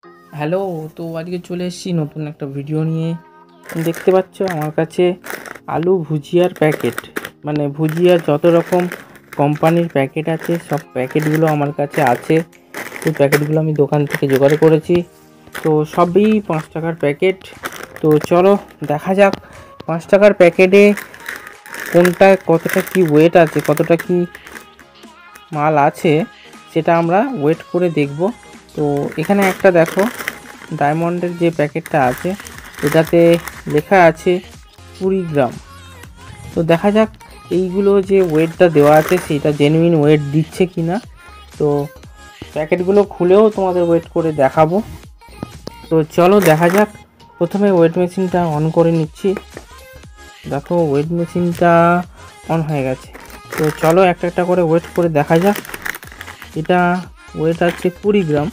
Hello, তো আজকে চলে এসেছি নতুন একটা ভিডিও নিয়ে। দেখতে পাচ্ছ আমার কাছে আলু ভুজিয়ার প্যাকেট, মানে ভুজিয়ার যত রকম কোম্পানির প্যাকেট আছে সব প্যাকেটগুলো আমার কাছে আছে। সেই প্যাকেটগুলো আমি দোকান থেকে জোগাড় করেছি। তো সবই 5 টাকার প্যাকেট। তো চলো দেখা যাক 5 টাকার প্যাকেটে কোনটা কতটা কি ওয়েট আছে, কতটা কি মাল আছে সেটা আমরা ওয়েট করে দেখব। তো এখানে একটা দেখো, ডায়মন্ডের যে প্যাকেটটা আছে এটাতে লেখা আছে 20 গ্রাম। তো দেখা যাক এইগুলো যে ওয়েটটা দেওয়া আছে সেটা জেনুইন ওয়েট দিচ্ছে কি না। তো প্যাকেটগুলো খুলেও তোমাদের ওয়েট করে দেখাবো। তো চলো দেখা যাক। প্রথমে ওয়েট মেশিনটা অন করে নিচ্ছি। দেখো ওয়েট মেশিনটা অন হয়ে গেছে। তো চলো একটা একটা করে ওয়েট করে দেখা যাক। এটা ওয়েট আছে 20 গ্রাম,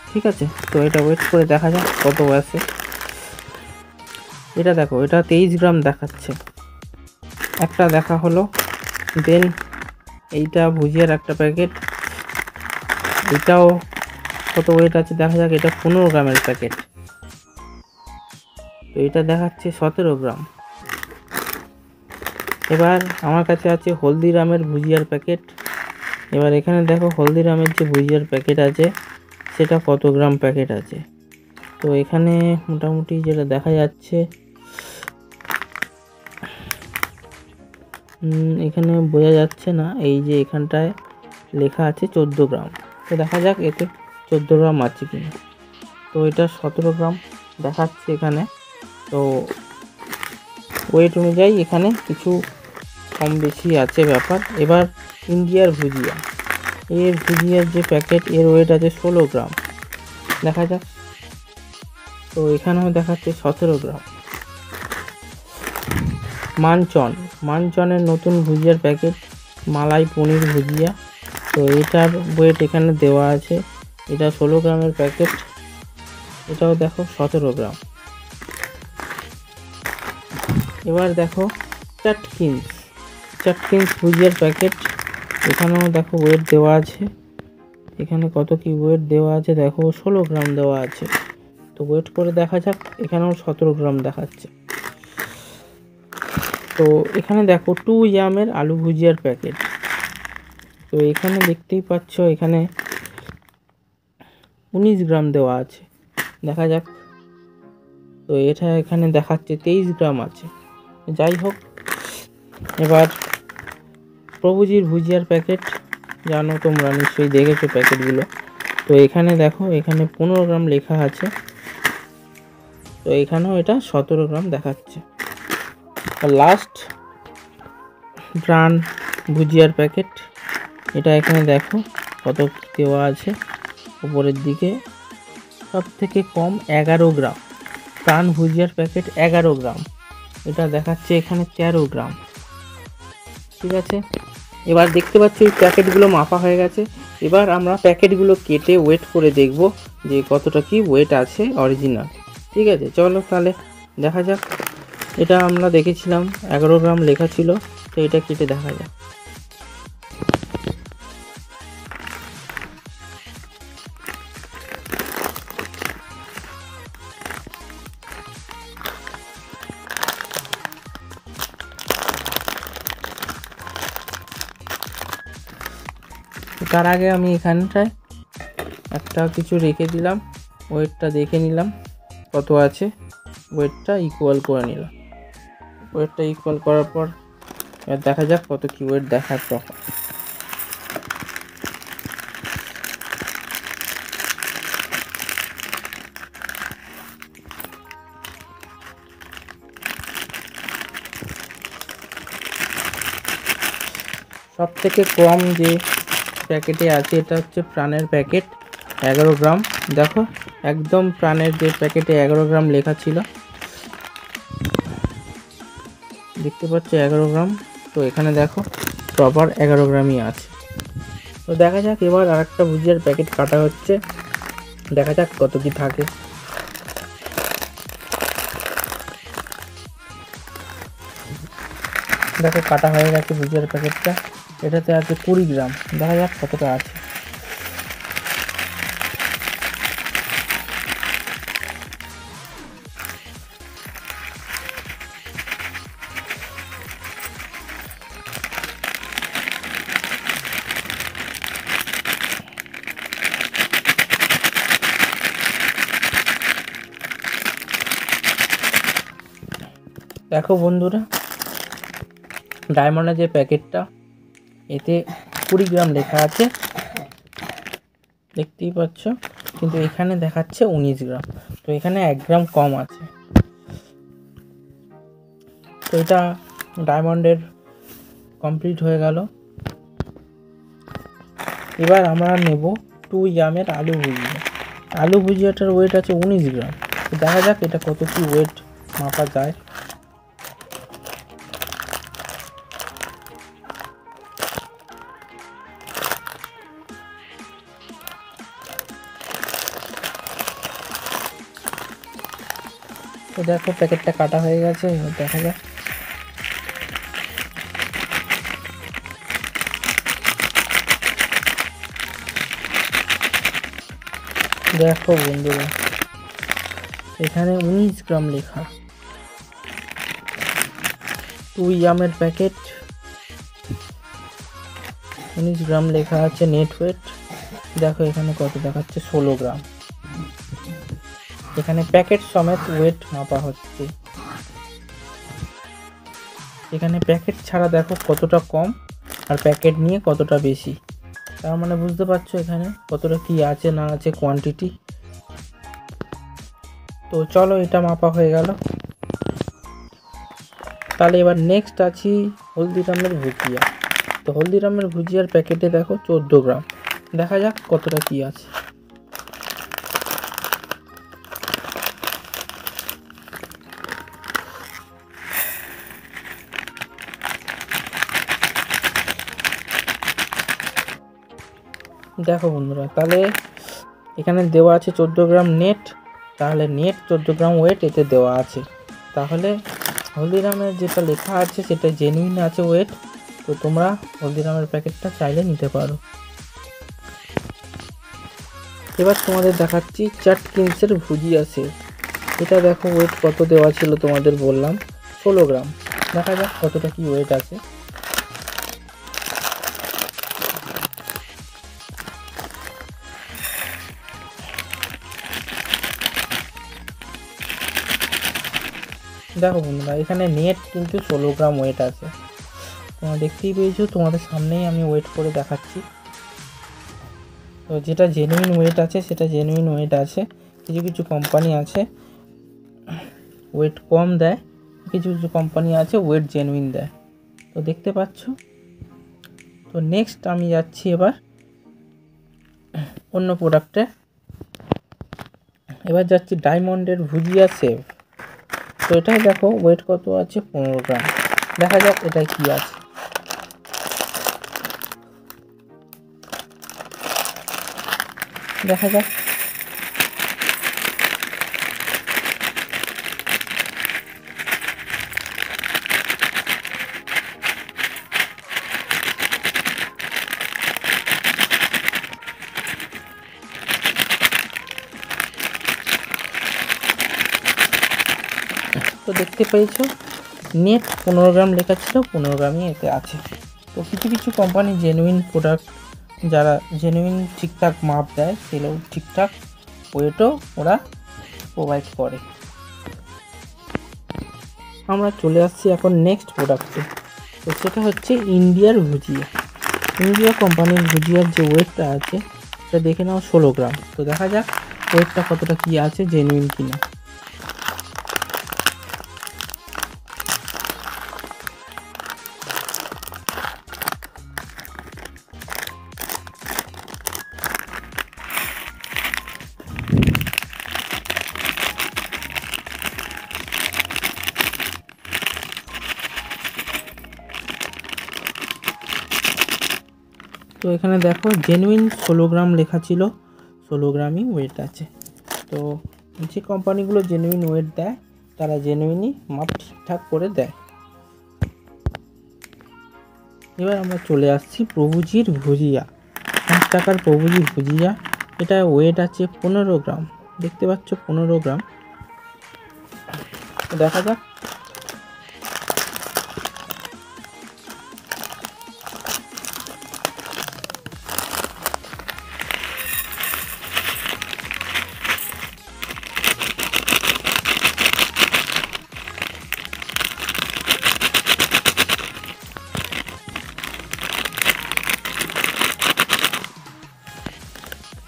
ঠিক আছে। তো এটা ওয়েট করে দেখা যাক কত আছে। এটা দেখো, এটা 23 গ্রাম দেখাচ্ছে, একটা দেখা হলো। দেন এইটা ভুজিয়ার একটা প্যাকেট, এটাও কত ওয়েট আছে দেখা যাক। এটা 15 গ্রামের প্যাকেট, তো এটা দেখাচ্ছে 17 গ্রাম। এবার আমার কাছে আছে হলদিরামের ভুজিয়ার প্যাকেট। এবার এখানে দেখো হলদিরামের যে ভুজিয়ার প্যাকেট আছে সেটা কত গ্রাম প্যাকেট আছে। তো এখানে মোটামুটি যেটা দেখা যাচ্ছে, এখানে বোঝা যাচ্ছে না, এই যে এখানটায় লেখা আছে 14 গ্রাম। তো দেখা যাক এতে 14 গ্রাম আছে কিনা। তো এটা 17 গ্রাম দেখাচ্ছে এখানে। তো ওয়েট অনুযায়ী এখানে কিছু কম বেশি আছে ব্যাপার। এবার ইন্ডিয়ার ভুজিয়া, এর ভুজিয়ার যে প্যাকেট এর ওয়েট আছে 16 গ্রাম, দেখা যাক। তো এখানেও দেখাচ্ছে 17 গ্রাম। মানচনের নতুন ভুজিয়ার প্যাকেট, মালাই পনির ভুজিয়া। তো এটার ওয়েট এখানে দেওয়া আছে, এটা 16 গ্রামের প্যাকেট, এটাও দেখো 17 গ্রাম। এবার দেখো চাটকিন্স ভুজিয়ার প্যাকেট, এখানেও দেখো ওয়েট দেওয়া আছে। এখানে কত কি ওয়েট দেওয়া আছে দেখো, 16 গ্রাম দেওয়া আছে। তো ওয়েট করে দেখা যাক, এখানেও 17 গ্রাম দেখাচ্ছে। তো এখানে দেখো 2 ইয়ামের আলু ভুজিয়ার প্যাকেট। তো এখানে দেখতেই পাচ্ছ এখানে 19 গ্রাম দেওয়া আছে, দেখা যাক। তো এটা এখানে দেখাচ্ছে 23 গ্রাম আছে, যাই হোক। এবার প্রভুজির ভুজিয়ার প্যাকেট, জানো তোমরা নিশ্চয়ই দেখেছো প্যাকেটগুলো। তো এখানে দেখো, এখানে 15 গ্রাম লেখা আছে। তো এখানেও এটা 17 গ্রাম দেখাচ্ছে। লাস্ট ব্রান ভুজিয়ার প্যাকেট, এটা এখানে দেখো কত দেওয়া আছে। উপরের দিকে সব থেকে কম 11 গ্রাম প্রাণ ভুজিয়ার প্যাকেট, 11 গ্রাম। এটা দেখাচ্ছে এখানে 13 গ্রাম, ঠিক আছে। এবার দেখতে পাচ্ছি এই প্যাকেটগুলো মাপা হয়ে গেছে। এবার আমরা প্যাকেটগুলো কেটে ওয়েট করে দেখব যে কতটা কি ওয়েট আছে অরিজিনাল, ঠিক আছে। চলো তাহলে দেখা যাক। এটা আমরা দেখেছিলাম 11 গ্রাম লেখা ছিল, তো এটা কেটে দেখা যাক। তার আগে আমি এখানটায় একটা কিছু রেখে দিলাম, ওয়েটটা দেখে নিলাম কত আছে, ওয়েটটা ইকুয়াল করে নিলাম। ওয়েটটা ইকুয়াল করার পর এবার দেখা যাক কত কি ওয়েট দেখার তখন। সব থেকে কম যে প্যাকেটে আছে এটা হচ্ছে প্রাণের প্যাকেট, 11 গ্রাম। দেখো একদম প্রাণের যে প্যাকেটে 11 গ্রাম লেখা ছিল, দেখতে পাচ্ছ 11 গ্রাম। তো এখানে দেখো প্রপার 11 গ্রামই আছে। তো দেখা যাক, এবার আরেকটা ভুজিয়ার প্যাকেট কাটা হচ্ছে, দেখা যাক কত কি থাকে। দেখো কাটা হয়ে গেছে ভুজিয়ার প্যাকেটটা, এটাতে আছে 20 গ্রাম, দেখা যাক কতটা আছে। দেখো বন্ধুরা, ডায়মন্ডের যে প্যাকেটটা, এতে 20 গ্রাম লেখা আছে, দেখতেই পাচ্ছ, কিন্তু এখানে দেখাচ্ছে 19 গ্রাম। তো এখানে 1 গ্রাম কম আছে। তো এটা ডায়মন্ডের কমপ্লিট হয়ে গেল। এবার আমরা নেব 2 গ্রামের আলু ভুজিয়া। আলু ভুজিয়াটার ওয়েট আছে 19 গ্রাম। তো দেখা যাক এটা কত কি ওয়েট মাপা যায়। তো দেখো প্যাকেটটা কাটা হয়ে গেছে, এবার দেখা যাক। দেখো বন্ধুরা, এখানে 19 গ্রাম লেখা। 2 গ্রামের প্যাকেট, 19 গ্রাম লেখা আছে নেট ওয়েট। দেখো এখানে কত দেখাচ্ছে, 16 গ্রাম। এখানে প্যাকেট সমেত ওয়েট মাপা হচ্ছে। এখানে প্যাকেট ছাড়া দেখো কতটা কম, আর প্যাকেট নিয়ে কতটা বেশি। তার মানে বুঝতে পারছো এখানে কতটা কি আছে না আছে কোয়ান্টিটি। তো চলো, এটা মাপা হয়ে গেল। তাহলে এবার নেক্সট আছি হলদিরামের ভুজিয়া। তো হলদিরামের ভুজিয়ার প্যাকেটে দেখো 14 গ্রাম। দেখা যাক কতটা কি আছে। দেখো বন্ধুরা, তাহলে এখানে দেওয়া আছে 14 গ্রাম নেট। তাহলে নেট 14 গ্রাম ওয়েট এতে দেওয়া আছে। তাহলে হলদিরামের যেটা লেখা আছে সেটা জেনুইন আছে ওয়েট। তো তোমরা হলদিরামের প্যাকেটটা চাইলে নিতে পারো। এবার তোমাদের দেখাচ্ছি চাটকিন্সের ভুজিয়া সেট। এটা দেখো ওয়েট কত দেওয়া ছিল, তোমাদের বললাম 16 গ্রাম। দেখা যাক কতটা কি ওয়েট আছে। দেখো বন্ধুরা, এখানে নেট কিন্তু 16 গ্রাম ওয়েট আছে। তোমরা দেখতেই পেয়েছো, তোমাদের সামনেই আমি ওয়েট করে দেখাচ্ছি। তো যেটা জেনুইন ওয়েট আছে সেটা জেনুইন ওয়েট আছে। কিছু কিছু কোম্পানি আছে ওয়েট কম দেয়, কিছু কিছু কোম্পানি আছে ওয়েট জেনুইন দেয়। তো দেখতে পাচ্ছ। তো নেক্সট আমি যাচ্ছি এবার অন্য প্রোডাক্টে। এবার যাচ্ছি ডায়মন্ডের ভুজিয়া সেভ। তো এটাই দেখো ওয়েট কত আছে, 15 গ্রাম। দেখা যাক এটা কি আছে। দেখা যাক। তো দেখতে পেয়েছো, নেট 15 গ্রাম লেখা ছিল, 15 গ্রামই এতে আছে। তো কিছু কিছু কোম্পানি জেনুইন প্রোডাক্ট, যারা জেনুইন ঠিকঠাক মাপ দেয়, সেগুলো ঠিকঠাক ওয়েটও ওরা প্রোভাইড করে। আমরা চলে আসছি এখন নেক্সট প্রোডাক্টে। তো সেটা হচ্ছে ইন্ডিয়ার ভুজিয়া। ইন্ডিয়া কোম্পানির ভুজিয়ার যে ওয়েটটা আছে সেটা দেখে নাও 16 গ্রাম। তো দেখা যাক ওয়েটটা কতটা কি আছে, জেনুইন কিনা। তো এখানে দেখো জেনুইন 16 গ্রাম লেখা ছিল, 16 গ্রামই ওয়েট আছে। তো যে কোম্পানিগুলো জেনুইন ওয়েট দেয় তারা জেনুইনই মাপ ঠিকঠাক করে দেয়। এবার আমরা চলে আসছি প্রভুজির ভুজিয়া। 5 টাকার প্রভুজি ভুজিয়া। এটা ওয়েট আছে 15 গ্রাম। দেখতে পাচ্ছ 15 গ্রাম। দেখা যাক।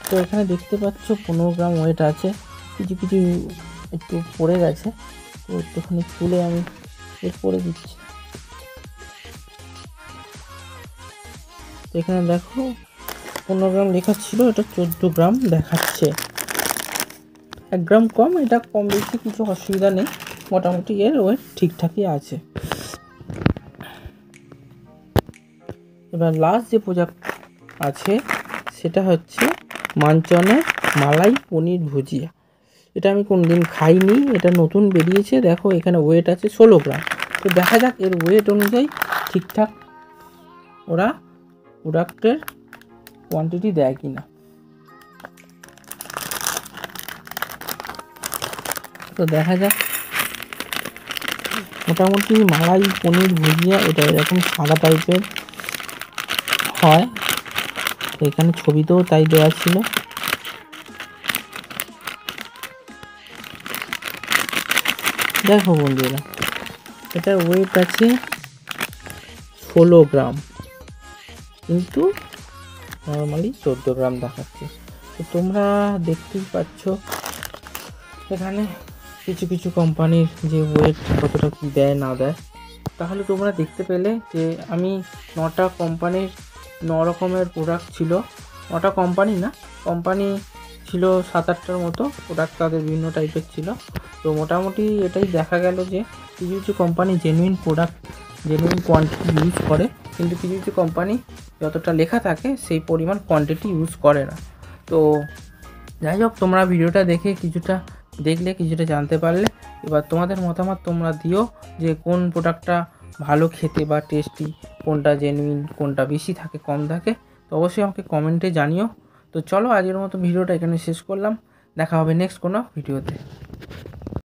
তো এখানে দেখতে পাচ্ছ 15 গ্রাম ওয়েট আছে, কিছু কিছু একটু পড়ে গেছে, তো একটুখানি তুলে আমি করে দিচ্ছি। তো এখানে দেখো 15 গ্রাম লেখা ছিল, এটা 14 গ্রাম দেখাচ্ছে, 1 গ্রাম কম, এটা কম বেশি কিছু অসুবিধা নেই, মোটামুটি এর ওয়েট ঠিকঠাকই আছে। এবার লাস্ট যে প্রোডাক্ট আছে সেটা হচ্ছে মাঞ্চনের মালাই পনির ভুজিয়া। এটা আমি কোনদিন খাইনি, এটা নতুন বেরিয়েছে। দেখো এখানে ওয়েট আছে 16 গ্রাম। তো দেখা যাক এর ওয়েট অনুযায়ী ঠিকঠাক ওরা প্রোডাক্টের কোয়ান্টিটি দেয় কিনা। তো দেখা যাক, মোটামুটি মালাই পনির ভুজিয়া এটা এরকম সাদা টাইপের হয়, তো এখানে ছবিতেও তাই দেওয়া ছিল। দেখো বন্ধুরা, এটার ওয়েট আছে 16 গ্রাম, কিন্তু নর্মালি 14 গ্রাম দেখাচ্ছে। তো তোমরা দেখতেই পাচ্ছ এখানে কিছু কিছু কোম্পানির যে ওয়েট কতটা কী দেয় না দেয়। তাহলে তোমরা দেখতে পেলে যে আমি 9টা কোম্পানির 9 রকমের প্রোডাক্ট ছিল, 9টা কোম্পানি না, কোম্পানি ছিল 7-8টার মতো প্রোডাক্ট, তাদের বিভিন্ন টাইপের ছিল। তো মোটামুটি এটাই দেখা গেল যে কিছু কিছু company genuine product, genuine quantity use করে, কিন্তু কিছু কিছু কোম্পানি যতটা লেখা থাকে সেই পরিমাণ কোয়ান্টিটি ইউজ করে না। তো যাই হোক, তোমরা ভিডিওটা দেখে কিছুটা দেখলে, কিছুটা জানতে পারলে। এবার তোমাদের মতামত তোমরা দিও যে কোন প্রোডাক্টটা ভালো খেতে বা টেস্টি, কোনটা জেনুইন, কোনটা বেশি থাকে কম থাকে। তো অবশ্যই আমাকে কমেন্টে জানিও। তো চলো আজকের মতো ভিডিওটা এখানে শেষ করলাম, দেখা হবে নেক্সট কোনো ভিডিওতে।